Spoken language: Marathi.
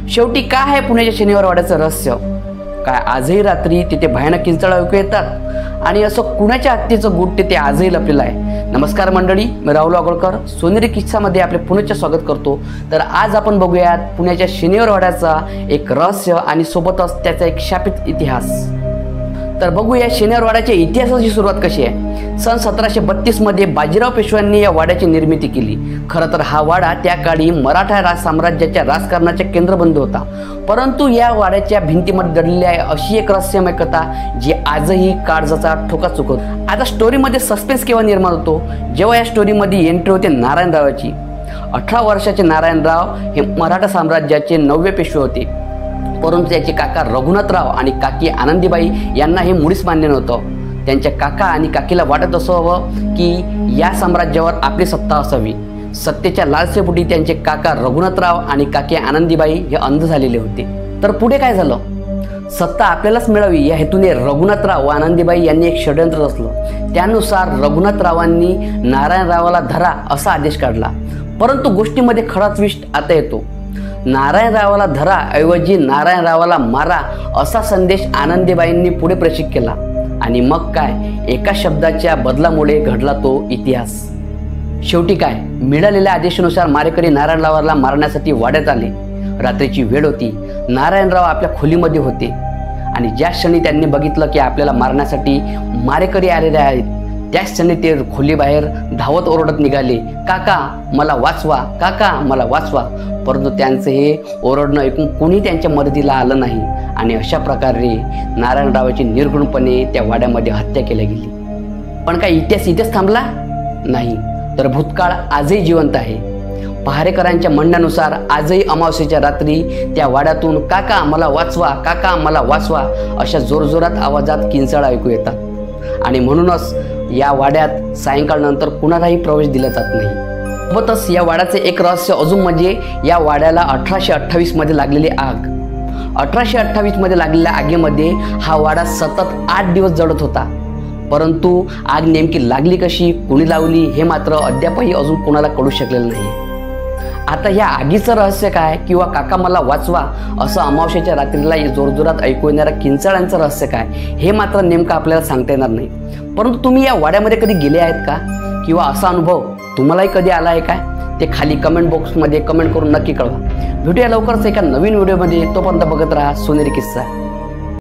शेवटी काय आहे पुण्याच्या शनिवार वाड्याचं रहस्य? काय आजही रात्री तिथे भयानक किंचाळ ऐकू येतात आणि असं कुणाच्या हत्येचं गुट तिथे आजही लपलेलं आहे? नमस्कार मंडळी, मी राहुल आगोळकर सोनेरी किस्सामध्ये आपले पुन्हा स्वागत करतो। तर आज आपण बघूयात पुण्याच्या शनिवार वाड्याचा एक रहस्य आणि सोबतच त्याचा एक शापित इतिहास। तर बघूया शनिवार वाड्याच्या इतिहासाची सुरुवात कशी आहे। सन 1732 मध्ये बाजीराव पेशव्यांनी या वाड्याची निर्मिती केली। खरं तर हा वाडा त्या काळी मराठा साम्राज्याच्या राजकारणाचे केंद्रबिंदू होता, परंतु या वाड्याच्या भिंतीमध्ये दडलेली आहे अशी एक रहस्यमय कथा जी आजही काळजाचा ठोका चुकवतो। आता स्टोरीमध्ये सस्पेन्स केव्हा निर्माण होतो, जेव्हा या स्टोरीमध्ये एंट्री होते नारायणरावाची। 18 वर्षाचे नारायणराव हे मराठा साम्राज्याचे 9वे पेशवे होते, परंतु त्याचे काका रघुनाथराव आणि काकी आनंदीबाई यांना हे मुळीच मान्य नव्हतं। त्यांच्या काका आणि काकीला वाटत असावं की या साम्राज्यावर आपली सत्ता असावी। सत्तेच्या लालसेपोटी त्यांचे काका रघुनाथराव आणि काकी आनंदीबाई हे अंध झालेले होते। तर पुढे काय झालं? सत्ता आपल्यालाच मिळावी या हेतूने रघुनाथराव व आनंदीबाई यांनी एक षडयंत्र रचलं। त्यानुसार रघुनाथरावांनी नारायणरावाला धरा असा आदेश काढला, परंतु गोष्टीमध्ये खरा ट्विस्ट आता येतो। नारायणरावाला धरा ऐवजी नारायणरावाला मारा असा संदेश आनंदीबाईंनी पुढे प्रेषित केला आणि मग काय, एका शब्दाच्या बदलामुळे घडला तो इतिहास। शेवटी काय, मिळालेल्या आदेशानुसार मारेकरी नारायणरावाला मारण्यासाठी वाड्यात आले। रात्रीची वेळ होती, नारायणराव आपल्या खोलीमध्ये होते आणि ज्या क्षणी त्यांनी बघितलं की आपल्याला मारण्यासाठी मारेकरी आलेले आहेत, त्याच क्षणी ते खोलीबाहेर धावत ओरडत निघाले, काका मला वाचवा, काका मला वाचवा। परंतु त्यांचे हे ओरडणं ऐकून कोणी त्यांच्या मदतीला आलं नाही आणि अशा प्रकारे नारायणरावाची निर्घृणपणे त्या वाड्यामध्ये हत्या केली गेली। पण काय इतिहास इथेच थांबला नाही, तर भूतकाळ आजही जिवंत आहे। पहारेकरांच्या म्हणण्यानुसार आजही अमावस्येच्या रात्री त्या वाड्यातून काका मला वाचवा, काका मला वाचवा अशा जोरजोरात आवाजात किंचाळ ऐकू येतात आणि म्हणूनच या वाड्यात सायंकाळनंतर कुणालाही प्रवेश दिला जात नाही। सोबतच या वाड्याचे एक रहस्य अजून म्हणजे या वाड्याला 1828 मध्ये लागलेली आग। 1828 मध्ये लागलेल्या आगीमध्ये हा वाडा सतत 8 दिवस जळत होता, परंतु आग नेमकी लागली कशी, कुणी लावली हे मात्र अद्यापही अजून कोणाला कळू शकलेलं नाही। आता या आगीचं रहस्य काय किंवा काका मला वाचवा असं अमावस्येच्या रात्रीला जोरजोरात ऐकू येणाऱ्या किंचाळांचं रहस्य काय हे मात्र नेमकं आपल्याला सांगता येणार नाही। परंतु तुम्ही या वाड्यामध्ये कधी गेले आहेत का किंवा असा अनुभव तुम्हालाही कधी आला आहे काय, ते खाली कमेंट बॉक्समध्ये कमेंट करून नक्की कळवा। भेटूया लवकरच एका नवीन व्हिडिओमध्ये, तोपर्यंत बघत राहा सोनेरी किस्सा।